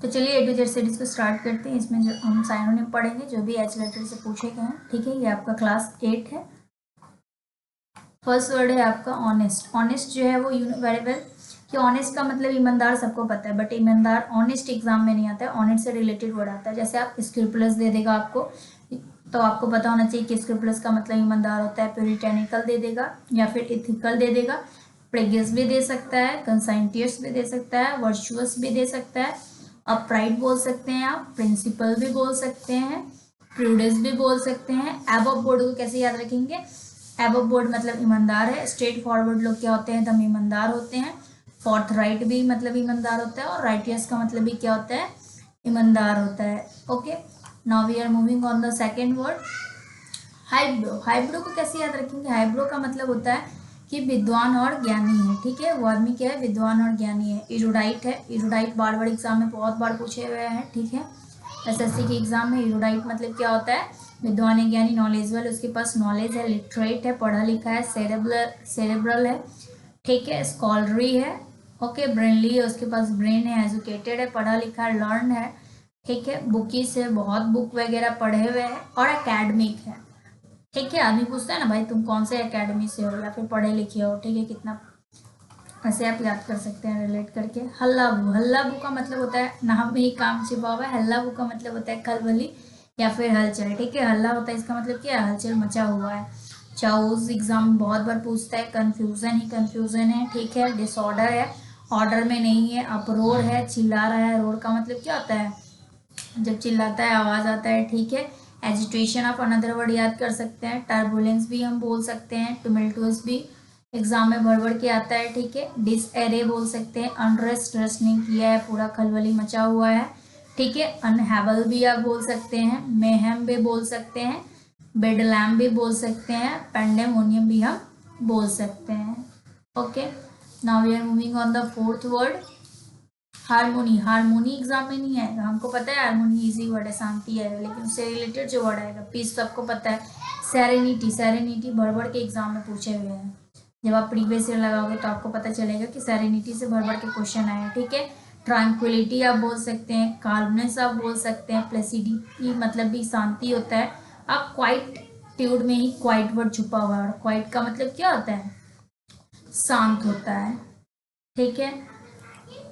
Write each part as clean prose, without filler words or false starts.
तो चलिए A to Z series को स्टार्ट करते हैं। इसमें जो हम साइनोनिम पढ़ेंगे जो भी एच लेटर से पूछे गए हैं, ठीक है। ये आपका क्लास 8 है। फर्स्ट वर्ड है आपका ऑनेस्ट। ऑनेस्ट जो है वो वेरी वेल कि ऑनेस्ट का मतलब ईमानदार सबको पता है, बट ईमानदार ऑनेस्ट एग्जाम में नहीं आता है। ऑनेस्ट से रिलेटेड वर्ड आता है। जैसे आप स्क्रूपुलस दे देगा आपको, तो आपको पता होना चाहिए कि स्क्रूपुलस का मतलब ईमानदार होता है। प्यूरिटेनिकल दे देगा या फिर इथिकल दे देगा। प्रेगियस भी दे सकता है, कंसाइंटियस भी दे सकता है, वर्चुअस भी दे सकता है, अपराइट बोल सकते हैं आप, प्रिंसिपल भी बोल सकते हैं, प्रूडेंस भी बोल सकते हैं। एबव बोर्ड को कैसे याद रखेंगे? एबव बोर्ड मतलब ईमानदार है। स्ट्रेट फॉरवर्ड लोग क्या होते हैं? एकदम ईमानदार होते हैं। फोर्थ राइट भी मतलब ईमानदार होता है, और राइटियस का मतलब भी क्या होता है? ईमानदार होता है। Okay, now we are moving on the second word, highbrow. Highbrow को कैसे याद रखेंगे? हाइब्रो का मतलब होता है कि विद्वान और ज्ञानी है, ठीक है। वो आदमी क्या है? विद्वान और ज्ञानी है। इरुडाइट है। इरुडाइट बार बार एग्जाम में बहुत बार पूछे हुए हैं, ठीक है। एसएससी के एग्जाम में इरुडाइट मतलब क्या होता है? विद्वान है, ज्ञानी, नॉलेजबल, उसके पास नॉलेज है, लिटरेट है, पढ़ा लिखा है, सेरेब्रल है, ठीक है, स्कॉलरी है, ओके, ब्रेनली है, उसके पास ब्रेन है, एजुकेटेड है, पढ़ा लिखा है, लर्न है, ठीक है, बुकीस है, बहुत बुक वगैरह पढ़े हुए हैं, और एकेडमिक है, ठीक है। आदमी पूछता है ना भाई तुम कौन से एकेडमी से हो या फिर पढ़े लिखे हो, ठीक है, कितना, ऐसे आप याद कर सकते हैं रिलेट करके। हल्लाबू। हल्लाबू का मतलब होता है, नाम में ही काम छिपा हुआ है। हल्लाबू का मतलब होता है खलबली या फिर हलचल, ठीक है। हल्ला होता है, इसका मतलब क्या है? हलचल मचा हुआ है। चाउज एग्जाम में बहुत बार पूछता है। कंफ्यूजन ही कंफ्यूजन है, ठीक है। डिसऑर्डर है, ऑर्डर में नहीं है। अपरोर है, चिल्ला रहा है। रोर का मतलब क्या होता है? जब चिल्लाता है, आवाज आता है, ठीक है। एजिटेशन आप अनदर वर्ड याद कर सकते हैं। टर्बुलेंस भी हम बोल सकते हैं। टुमेल्टुअस भी एग्जाम में भर भर के आता है, ठीक है। डिसएरे बोल सकते हैं। अनरेस्ट, रेस्ट नहीं किया है, पूरा खलबली मचा हुआ है, ठीक है। अनहेबल भी आप बोल सकते हैं। मेहम भी बोल सकते हैं। बेडलैम भी बोल सकते हैं। पेंडेमोनियम भी हम बोल सकते हैं। Okay, now we are moving on the fourth word, harmony. Harmony exam में नहीं आएगा, हमको पता है। हारमोनी इजी वर्ड है, शांति है, लेकिन उससे रिलेटेड जो वर्ड आएगा, पीस सबको पता है। सेरेनिटी। सेरेनिटी भर भर के एग्जाम में पूछे हुए हैं। जब आप प्रीवियस ईयर लगाओगे तो आपको पता चलेगा कि सेरेनिटी से भर भर के क्वेश्चन आए हैं, ठीक है। ट्रांक्विलिटी आप बोल सकते हैं। काल्मनेस आप बोल सकते हैं। प्लेसिडिटी मतलब भी शांति होता है। आप क्वाइट्यूड में ही क्वाइट वर्ड छुपा हुआ है, और क्वाइट का मतलब क्या होता है? शांत होता है, ठीक है।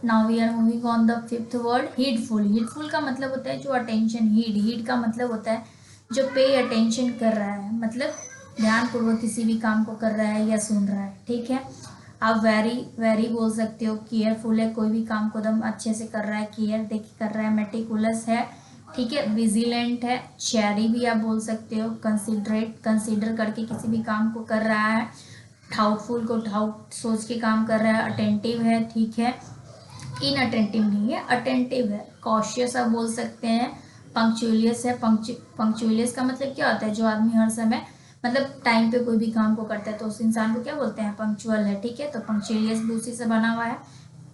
Now we are moving on the fifth word, heedful. Heedful का मतलब होता है जो अटेंशन, हीड का मतलब होता है जो पे अटेंशन कर रहा है, मतलब ध्यानपूर्वक किसी भी काम को कर रहा है या सुन रहा है, ठीक है। आप वेरी वेरी बोल सकते हो। केयरफुल है, कोई भी काम को एकदम अच्छे से कर रहा है, केयर देख के कर रहा है। मेटिकुलस है, ठीक है। विजिलेंट है। चेरी भी आप बोल सकते हो। कंसिडरेट, कंसिडर करके किसी भी काम को कर रहा है। डाउटफुल को डाउट सोच के काम कर रहा है। अटेंटिव है, ठीक है। इनअटेंटिव नहीं है, अटेंटिव है। कॉशियस आप बोल सकते हैं। पंक्चुअलियस है। पंक्चुअलियस का मतलब क्या होता है? जो आदमी हर समय मतलब टाइम पे कोई भी काम को करता है, तो उस इंसान को क्या बोलते हैं? पंक्चुअल है, ठीक है। तो पंक्चुअलियस भी उसी से बना हुआ है।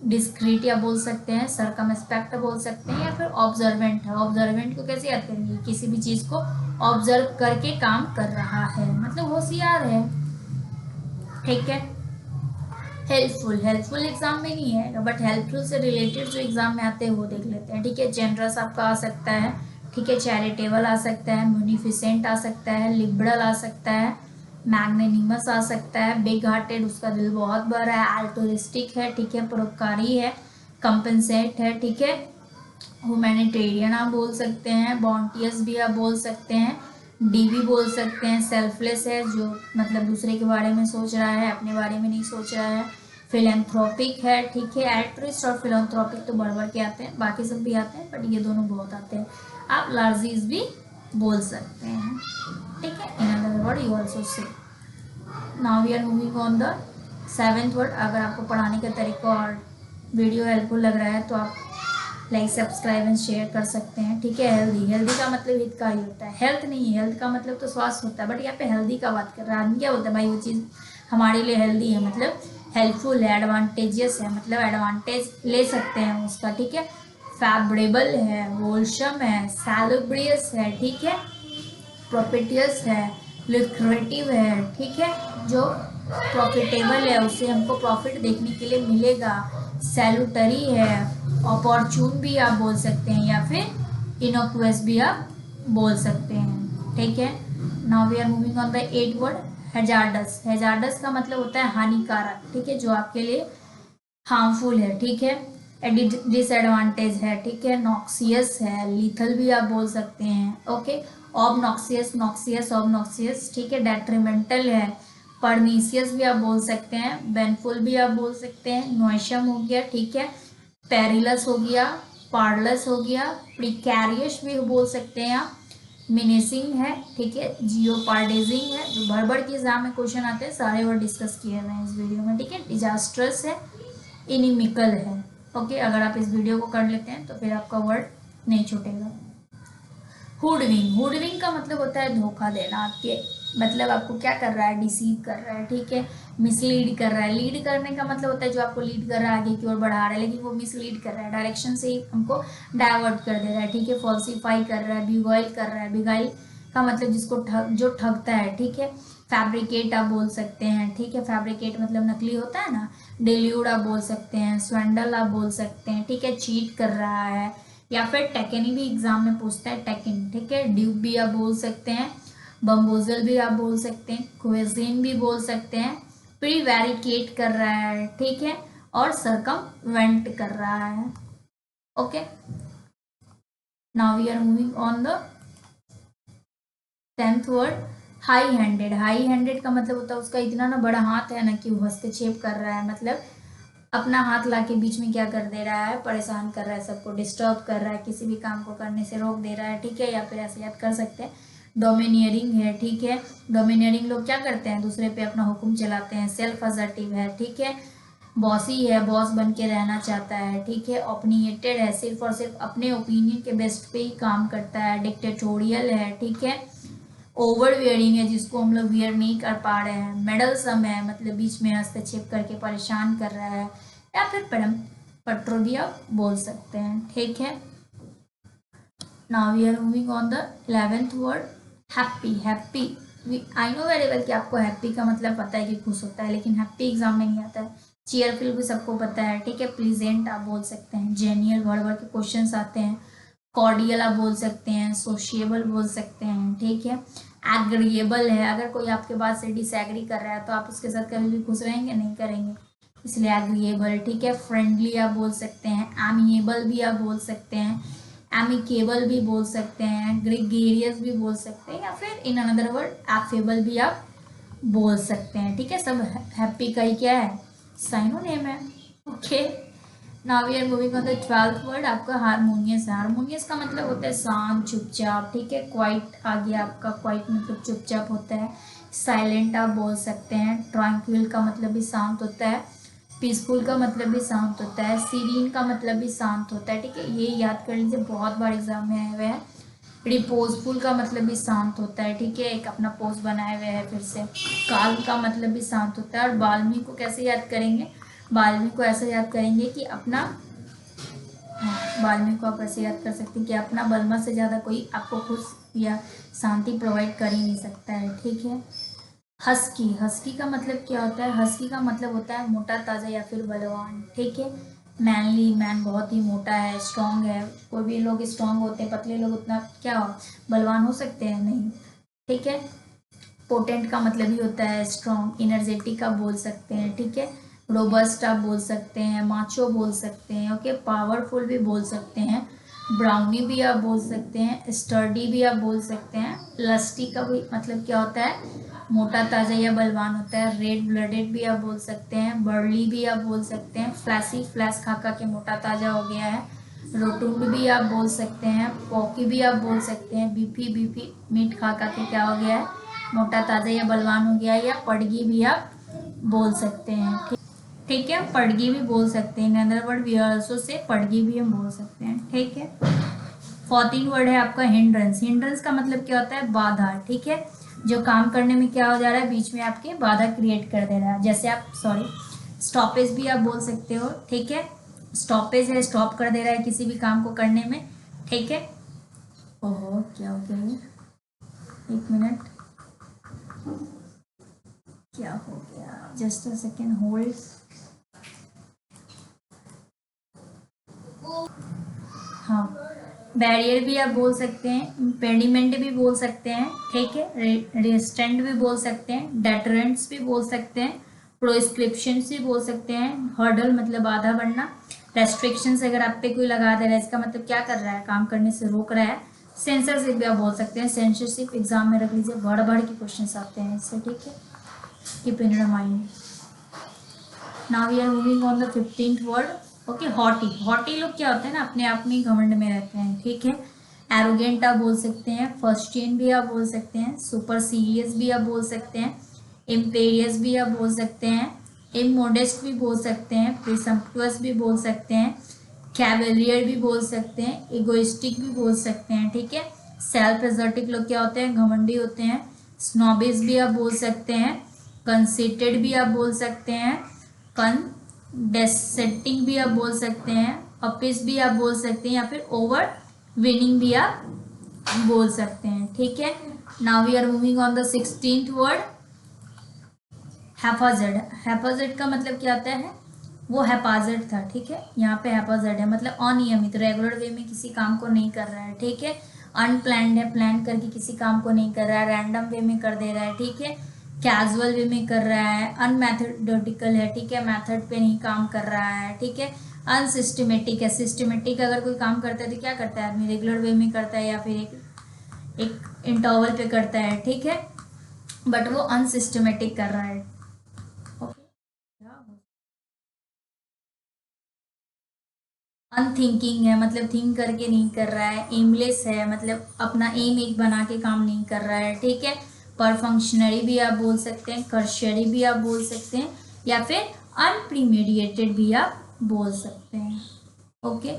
डिस्क्रीट या बोल सकते हैं। सरकमस्पेक्ट बोल सकते हैं, या फिर ऑब्जर्वेंट है। ऑब्जर्वेंट को कैसे याद करेंगे? किसी भी चीज को ऑब्जर्व करके काम कर रहा है, मतलब होशियार है, ठीक है। हेल्पफुल। हेल्पफुल एग्जाम में नहीं है, बट हेल्पफुल से रिलेटेड जो एग्जाम में आते हैं वो देख लेते हैं, ठीक है। जेनरस आपका आ सकता है, ठीक है। चैरिटेबल आ सकता है। म्यूनिफिसेंट आ सकता है। लिबरल आ सकता है। मैग्नेनिमस आ सकता है। बिग हार्टेड, उसका दिल बहुत बड़ा है। अल्टोरिस्टिक है, ठीक है। परोपकारी है। कंपनसेट है, ठीक है। ह्यूमैनिटेरियन आप बोल सकते हैं। बॉन्टियस भी आप बोल सकते हैं। डी भी बोल सकते हैं। सेल्फलेस है, जो मतलब दूसरे के बारे में सोच रहा है, अपने बारे में नहीं सोच रहा है। फिलेंथ्रोपिक है, ठीक है। एल्ट्रिस्ट और फिलेंथ्रोपिक तो बढ़ बढ़ के आते हैं, बाकी सब भी आते हैं, बट ये दोनों बहुत आते हैं। आप लार्जीज भी बोल सकते हैं, ठीक है। In other word you also say. Now we are moving on the seventh word. अगर आपको पढ़ाने का तरीका और वीडियो हेल्पफुल लग रहा है तो आप लाइक, सब्सक्राइब एंड शेयर कर सकते हैं, ठीक है। हेल्दी। हेल्दी का मतलब हितकारी होता है। हेल्थ नहीं है, हेल्थ का मतलब तो स्वास्थ्य होता है, बट यहाँ पे हेल्दी का बात कर रहा है। आदमी क्या बोलता है? भाई वो चीज़ हमारे लिए हेल्दी है, मतलब हेल्पफुल है, एडवांटेजियस है, मतलब एडवांटेज ले सकते हैं उसका, ठीक है। फैवरेबल है, वोलशम है, सैलुब्रियस है, ठीक है। प्रॉफिटियस है, लुक्रेटिव है, ठीक है। जो प्रॉफिटेबल है, उससे हमको प्रॉफिट देखने के लिए मिलेगा। सैलूटरी है, अपॉर्चून भी आप बोल सकते हैं या फिर इनोक्वेस भी आप बोल सकते हैं, ठीक है। Now we are moving on the 8th word, hazardous. Hazardous का मतलब होता है हानिकारक, ठीक है, जो आपके लिए हार्मफुल है, ठीक है, डिसएडवांटेज है, ठीक है, नॉक्सियस है, लीथल भी आप बोल सकते हैं, ओके, ऑबनॉक्सियस, नॉक्सियस, ऑबनॉक्सियस, ठीक है, डेट्रीमेंटल है, परनीसियस भी आप बोल सकते हैं, बेनफुल भी आप बोल सकते हैं, नॉइशम हो गया, ठीक है, पेरिलस हो गया, पार्लस हो गया, प्रिकैरियस भी बोल सकते हैं आप, मिनेसिंग है, ठीक है, जियोपार्डेजिंग है, जो भर भर के एग्जाम में क्वेश्चन आते हैं सारे वर्ड डिस्कस किए हुए हैं इस वीडियो में, ठीक है, डिजास्ट्रस है, इनिमिकल है, ओके, अगर आप इस वीडियो को कर लेते हैं तो फिर आपका वर्ड नहीं छूटेगा। हुडविंग, हुडविंग का मतलब होता है धोखा देना, आपके मतलब आपको क्या कर रहा है, डिसीव कर रहा है, ठीक है, मिसलीड कर रहा है। लीड करने का मतलब होता है जो आपको लीड कर रहा है, आगे की ओर बढ़ा रहा है, लेकिन वो मिसलीड कर रहा है, डायरेक्शन से ही हमको डाइवर्ट कर दे रहा है, ठीक है, फॉल्सीफाई कर रहा है, बिगॉइल कर रहा है। बिगॉइल का मतलब जिसको जो ठगता है, ठीक है, फैब्रिकेट आप बोल सकते हैं, ठीक है, फैब्रिकेट मतलब नकली होता है ना, डिल्यूड आप बोल सकते हैं, स्वैंडल आप बोल सकते हैं, ठीक है, चीट कर रहा है, या फिर टेकनी भी एग्जाम में पूछता है, टेकन, ठीक है, ड्यूब भी आप बोल सकते हैं, बम्बोजल भी आप बोल सकते हैं, क्वेजीन भी बोल सकते हैं, प्रीवैरिकेट कर रहा है, ठीक है, और सरकमवेंट कर रहा है, okay. Now we are moving on the 10th word, high handed. High handed का मतलब होता है उसका इतना ना बड़ा हाथ है ना कि वो हस्तक्षेप कर रहा है, मतलब अपना हाथ ला के बीच में क्या कर दे रहा है, परेशान कर रहा है, सबको डिस्टर्ब कर रहा है, किसी भी काम को करने से रोक दे रहा है, ठीक है, या फिर ऐसे याद कर सकते हैं डोमिनियरिंग है, ठीक है, डोमिनियरिंग लोग क्या करते हैं, दूसरे पे अपना हुक्म चलाते हैं। सेल्फ असर्टिव है, ठीक है, बॉसी है, बॉस बन के रहना चाहता है, ठीक है, ओपिनियटेड है, सिर्फ और सिर्फ अपने ओपिनियन के बेस्ट पे ही काम करता है। डिक्टेटोरियल है, ठीक है, ओवर वियरिंग है, जिसको हम लोग वियर नहीं कर पा रहे हैं। मेडलसम है, मतलब बीच में हस्तक्षेप करके परेशान कर रहा है, या फिर परम पट्रो भी आप बोल सकते हैं, ठीक है। Now we are moving on the 11th word, happy. Happy, I know very well कि आपको हैप्पी का मतलब पता है कि खुश होता है, लेकिन हैप्पी एग्जाम में नहीं आता है। चीयरफुल भी सबको पता है, ठीक है, प्लीजेंट आप बोल सकते हैं, जेनियल भर भर के क्वेश्चंस आते हैं, कॉर्डियल आप बोल सकते हैं, सोशिएबल बोल सकते हैं, ठीक है, एग्रीएबल है, अगर कोई आपके बात से डिसएग्री कर रहा है तो आप उसके साथ कभी भी खुश रहेंगे नहीं, करेंगे, इसलिए एग्रीएबल, ठीक है, फ्रेंडली आप बोल सकते हैं, एमिएबल भी आप बोल सकते हैं, एमिकेबल भी बोल सकते हैं, ग्रेगेरियस भी बोल सकते हैं, या फिर इन अनदर वर्ड एफेबल भी आप बोल सकते हैं, ठीक है, सब हैप्पी का ही क्या है, साइनोनिम है, okay. Now we are moving on the 12th word, आपका हारमोनियस है। हारमोनियस का मतलब होता है शांत, चुपचाप, ठीक है, क्वाइट आ गया आपका, क्वाइट मतलब चुपचाप होता है। साइलेंट आप बोल सकते हैं, ट्रैंक्विल का मतलब भी शांत होता है, पीसफुल का मतलब भी शांत होता है, सीरीन का मतलब भी शांत होता है, ठीक है, ये याद कर लीजिए, बहुत बार एग्जाम में आए हुए हैं। रिपोजफुल का मतलब भी शांत होता है, ठीक है, एक अपना पोज बनाए हुए है फिर से। काल का मतलब भी शांत होता है। और बाल्मी को कैसे याद करेंगे, बाल्मी को ऐसे याद करेंगे कि अपना, हाँ, बाल्मी को आप ऐसे याद कर सकते हैं कि अपना बलमा से ज़्यादा कोई आपको खुश या शांति प्रोवाइड कर ही नहीं सकता है, ठीक है। हस्की, हस्की का मतलब क्या होता है, हस्की का मतलब होता है मोटा ताज़ा या फिर बलवान, ठीक है। मैनली, मैन बहुत ही मोटा है, स्ट्रांग है, कोई भी लोग स्ट्रांग होते हैं, पतले लोग उतना क्या बलवान हो सकते हैं, नहीं, ठीक है। पोटेंट का मतलब ही होता है स्ट्रॉन्ग, इनर्जेटिक आप बोल सकते हैं, ठीक है, रोबस्ट आप बोल सकते हैं, माचो बोल सकते हैं, ओके, पावरफुल भी बोल सकते हैं, ब्राउनी भी आप बोल सकते हैं, स्टर्डी भी आप बोल सकते हैं। लस्टी का भी मतलब क्या होता है, मोटा ताज़ा या बलवान होता है। रेड ब्लडेड भी आप बोल सकते हैं, बर्ली भी आप बोल सकते हैं, फ्लैसी, फ्लैश खा खा के मोटा ताज़ा हो गया है। रोटुंड भी आप बोल सकते हैं, पॉकी भी आप बोल सकते हैं, बीफी, बीफी मीट खा खा के क्या हो गया है, मोटा ताज़ा या बलवान हो गया है। या पड़गी भी आप बोल सकते हैं, ठीक है, पड़गी भी बोल सकते हैं, in other word we also say पड़गी भी हम बोल सकते हैं, ठीक है। 14 वर्ड है आपका हिंड्रेंस। हिंड्रेंस का मतलब क्या होता है, बाधा, ठीक है, जो काम करने में क्या हो जा रहा है, बीच में आपके बाधा क्रिएट कर दे रहा है, जैसे आप सॉरी स्टॉपेज भी आप बोल सकते हो, ठीक है, स्टॉपेज है, स्टॉप कर दे रहा है किसी भी काम को करने में, ठीक है। ओहो, क्या हो गया ये, एक मिनट, क्या हो गया, जस्ट अ सेकेंड होल्ड। हाँ, बैरियर भी आप बोल सकते हैं, इम्पेडिमेंट भी बोल सकते हैं, ठीक है, रेजिस्टेंट भी बोल सकते हैं, डेटरेंट्स भी बोल सकते हैं, प्रोस्क्रिप्शंस भी बोल सकते हैं, हर्डल मतलब बाधा बनना, रेस्ट्रिक्शंस अगर आप पे कोई लगा दे रहा है इसका मतलब क्या कर रहा है, काम करने से रोक रहा है। सेंसरशिप भी आप बोल सकते हैं, सेंसरशिप एग्जाम में रख लीजिए, बढ़ बढ़ के क्वेश्चन आते हैं इससे, ठीक है, keep in your mind. Now we are moving on the 15th word. Okay, haughty. Haughty लोग क्या होते हैं ना, अपने आप में घमंड में रहते हैं, ठीक है। एरोगेंट आप बोल सकते हैं, फर्स्टियन भी आप बोल सकते हैं, सुपरसीरियस भी आप बोल सकते हैं, इम्पेरियस भी आप बोल सकते हैं, इमोडेस्ट भी बोल सकते हैं, प्रिसम्प्टुअस भी बोल सकते हैं, कैवेलियर भी बोल सकते हैं, इगोइस्टिक भी बोल सकते हैं, ठीक है। सेल्फ एजर्टिक लोग क्या होते हैं, घमंडी होते हैं। स्नॉबिस भी आप बोल सकते हैं, कंसीटेड भी आप बोल सकते हैं, कंडेसेंटिंग भी आप बोल सकते हैं, अपिस भी आप बोल सकते हैं, या फिर ओवर विनिंग भी आप बोल सकते हैं, ठीक है। Now we are moving on the 16th word, haphazard. Haphazard का मतलब क्या होता है, वो हैपाजर्ड था, ठीक है, यहाँ पे हैपाजर्ड है मतलब अनियमित, रेगुलर वे में किसी काम को नहीं कर रहा है, ठीक है। अनप्लैंड है, प्लान करके किसी काम को नहीं कर रहा है, रैंडम वे में कर दे रहा है, ठीक है। कैजुअल वे में कर रहा है, अनमेथोडिकल है, ठीक है, मेथड पे नहीं काम कर रहा है, ठीक है। अनसिस्टमेटिक है, सिस्टमेटिक अगर कोई काम करता है तो क्या करता है आदमी, रेगुलर वे में करता है या फिर एक इंटरवल पे करता है, ठीक है, बट वो अनसिस्टमेटिक कर रहा है। अनथिंकिंग है मतलब थिंक करके नहीं कर रहा है, एमलेस है मतलब अपना एम एक बना के काम नहीं कर रहा है, ठीक है। परफंक्शनरी भी आप बोल सकते हैं, कर्शरी भी आप बोल सकते हैं, या फिर अनप्रीमेडिएटेड भी आप बोल सकते हैं। Okay,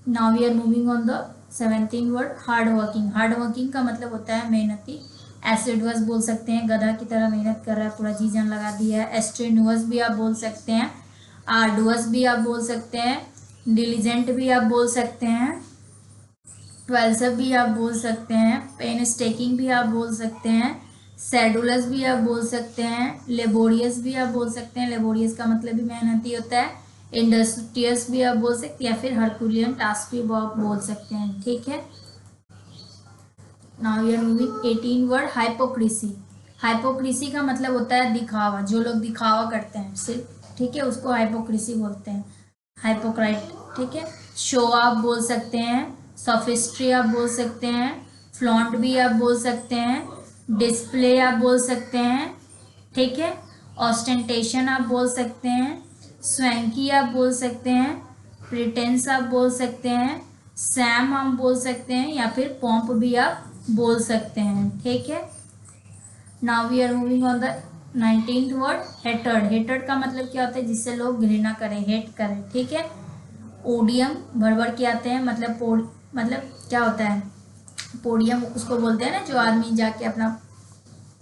now we are moving on the 17th word, hard working. Hard working का मतलब होता है मेहनती। एसिडुअस बोल सकते हैं, गधा की तरह मेहनत कर रहा है, पूरा जी जान लगा दिया है। एस्ट्रेनुअस भी आप बोल सकते हैं, आर्डुअस भी आप बोल सकते हैं, डिलीजेंट भी आप बोल सकते हैं, ट्वेल्सअप भी आप बोल सकते हैं, पेन स्टेकिंग भी आप बोल सकते हैं, सेडुलस भी आप बोल सकते हैं, लेबोरियस भी आप बोल सकते हैं, लेबोरियस का मतलब भी मेहनती होता है, इंडस्ट्रियस भी आप बोल सकते हैं, या फिर हरकुलियन टास्क भी आप बोल सकते हैं, ठीक है। Now we are moving 18 word, hypocrisy. Hypocrisy का मतलब होता है दिखावा, जो लोग दिखावा करते हैं सिर्फ, ठीक है, उसको हाइपोक्रेसी बोलते हैं, हाइपोक्राइट, ठीक है। शो आप बोल सकते हैं, सोफिस्ट्री आप बोल सकते हैं, फ्लॉन्ट भी आप बोल सकते हैं, डिस्प्ले आप बोल सकते हैं, ठीक है, ऑस्टेंटेशन आप बोल सकते हैं, स्वैंकी आप बोल सकते हैं, प्रिटेंस आप बोल सकते हैं, सैम आप बोल सकते हैं, या फिर पॉम्प भी आप बोल सकते हैं, ठीक है। Now we are moving on the 19th word, hatred. Hatred का मतलब क्या होता है, जिससे लोग घृणा करें, हेट करें, ठीक है। ओडियम भर के आते हैं, मतलब क्या होता है, पोडियम उसको बोलते हैं ना, जो आदमी जाके अपना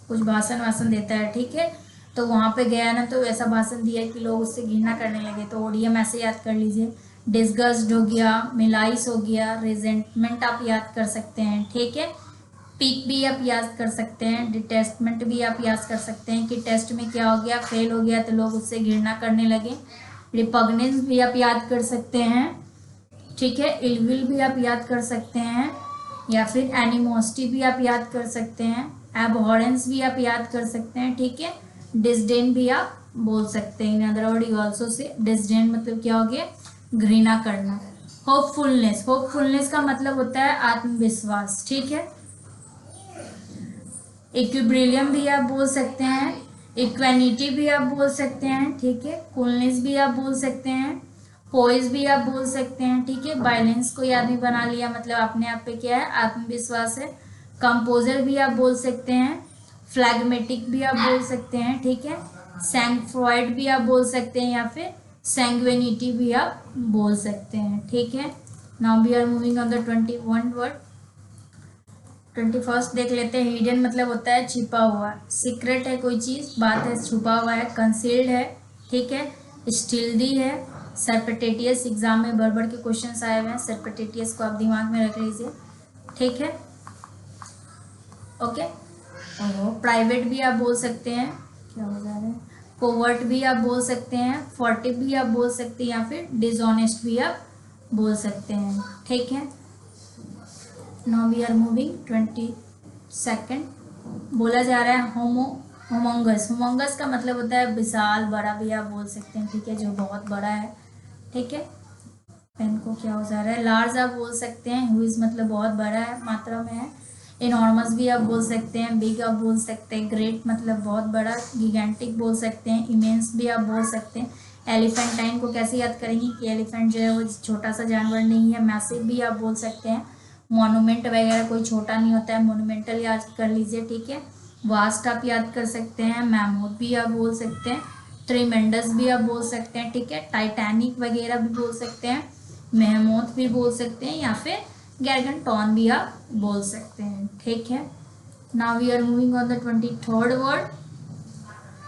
कुछ भाषण वाषण देता है, ठीक है, तो वहाँ पे गया ना तो ऐसा भाषण दिया कि लोग उससे घृणा करने लगे, तो ओडियम ऐसे याद कर लीजिए। डिस्गस्ट हो गया, मिलाइस हो गया, रिजेंटमेंट आप याद कर सकते हैं, ठीक है। पीक भी आप याद कर सकते हैं, डिटेस्टमेंट भी आप याद कर सकते हैं कि टेस्ट में क्या हो गया, फेल हो गया तो लोग उससे घृणा करने लगे। रिपग्नेंस भी आप याद कर सकते हैं, ठीक है। इलविल भी आप याद कर सकते हैं, या फिर एनिमोसिटी भी आप याद कर सकते हैं, एबहॉरेंस भी आप याद कर सकते हैं, ठीक है। डिसडेन भी आप बोल सकते हैं, in other word you also say disdain मतलब क्या हो गया, घृणा करना। होपफुलनेस, होपफुलनेस का मतलब होता है आत्मविश्वास, ठीक है। इक्विब्रिलियम भी आप बोल सकते हैं, इक्वेनिटी भी आप बोल सकते हैं, ठीक है। कूलनेस भी आप बोल सकते हैं, पोइज भी आप बोल सकते हैं, ठीक है। बैलेंस को याद भी बना लिया मतलब अपने आप पे क्या है, आत्मविश्वास है। कंपोजर भी आप बोल सकते हैं, फ्लैग्मेटिक भी आप बोल सकते हैं, ठीक है। सैंक्फ्रॉइड भी आप बोल सकते हैं, या फिर सैंग्विनिटी भी आप बोल सकते हैं, ठीक है। Now we are moving on the 21 word, 21st देख लेते हैं। हिडन मतलब होता है छिपा हुआ, सीक्रेट है कोई चीज़, बात है, छुपा हुआ है, कंसील्ड है, ठीक है। स्टिल्दी है, सर्पेटेटियस, एग्जाम में बढ़ के क्वेश्चंस आए हुए हैं, सर्पेटेटियस को आप दिमाग में रख लीजिए, ठीक है। ओके, प्राइवेट भी आप बोल सकते हैं, क्या हो जा रहा है, कोवर्ट भी आप बोल सकते हैं, फॉर्टिव भी आप बोल सकते हैं, या फिर डिसऑनेस्ट भी आप बोल सकते हैं, ठीक है। Now we are moving 22nd। बोला जा रहा है होमोंगस। होमोंगस का मतलब होता है विशाल, बड़ा भी आप बोल सकते हैं, ठीक है, जो बहुत बड़ा है, ठीक है। पेन को क्या हो जा रहा है, लार्ज आप बोल सकते हैं, ह्यूज मतलब बहुत बड़ा है, मात्रा में है। इनॉर्मस भी आप बोल सकते हैं, बिग आप बोल सकते हैं, ग्रेट मतलब बहुत बड़ा, गिगेंटिक बोल सकते हैं, इमेंस भी आप बोल सकते हैं। एलिफेंटाइन को कैसे याद करेंगे कि एलिफेंट जो है वो छोटा सा जानवर नहीं है। मैसिव भी आप बोल सकते हैं। मॉन्यूमेंट वगैरह कोई छोटा नहीं होता है, मोन्यूमेंटल याद कर लीजिए, ठीक है। वास्ट आप याद कर सकते हैं। मैमोथ भी आप बोल सकते हैं। ट्रिमेंडस भी आप बोल सकते हैं, ठीक है। टाइटैनिक वगैरह भी बोल सकते हैं। मेहमूद भी बोल सकते हैं, या फिर गैरगनटॉन भी आप बोल सकते हैं, ठीक है। Now we are moving on the 23rd word,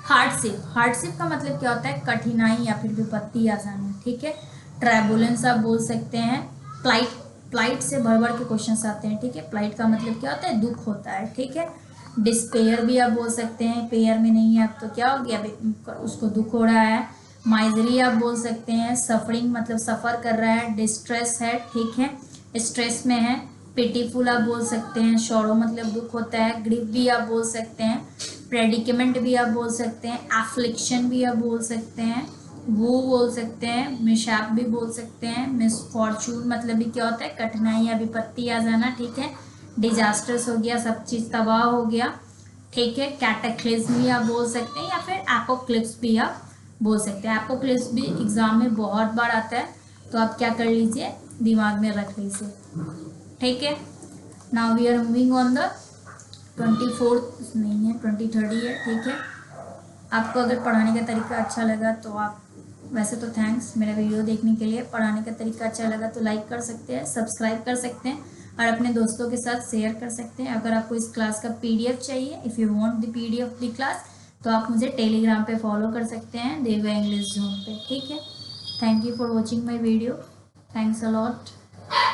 hardship. Hardship का मतलब क्या होता है, कठिनाई या फिर विपत्ति आसानी, ठीक है। ट्रैबुलेंस आप बोल सकते हैं। प्लाइट, प्लाइट से भर भर के क्वेश्चन आते हैं, ठीक है। प्लाइट का मतलब क्या होता है, दुख होता है, ठीक है। डिस्पेयर भी आप बोल सकते हैं, पेयर में नहीं है अब तो क्या हो गया, उसको दुख हो रहा है। माइजरी आप बोल सकते हैं, सफरिंग मतलब सफ़र कर रहा है। डिस्ट्रेस है, ठीक है, स्ट्रेस में है। पिटीफुल आप बोल सकते हैं, शोरो मतलब दुख होता है। ग्रीफ भी आप बोल सकते हैं। प्रेडिकेमेंट भी आप बोल सकते हैं। एफ्लिक्शन भी आप बोल सकते हैं। वो बोल सकते हैं। मिशैप भी बोल सकते हैं। मिसफॉर्चून मतलब भी क्या होता है, कठिनाई या विपत्ति आ जाना, ठीक है। डिजास्टर्स हो गया, सब चीज़ तबाह हो गया, ठीक है। कैटाक्लिज्म भी आप बोल सकते हैं, या फिर एपोक्लिप्स भी आप बोल सकते हैं। एपोक्लिप्स भी एग्जाम में बहुत बार आता है, तो आप क्या कर लीजिए, दिमाग में रख लीजिए, ठीक है। Now we are moving on the 24th, नहीं है 23rd ही है, ठीक है। आपको अगर पढ़ाने का तरीका अच्छा लगा तो आप, वैसे तो थैंक्स मेरा वीडियो देखने के लिए, पढ़ाने का तरीका अच्छा लगा तो लाइक कर सकते हैं, सब्सक्राइब कर सकते हैं, और अपने दोस्तों के साथ शेयर कर सकते हैं। अगर आपको इस क्लास का PDF चाहिए, if you want the PDF of the class, तो आप मुझे टेलीग्राम पे फॉलो कर सकते हैं, दिव्या इंग्लिश जोन पे, ठीक है। Thank you for watching my video, thanks a lot.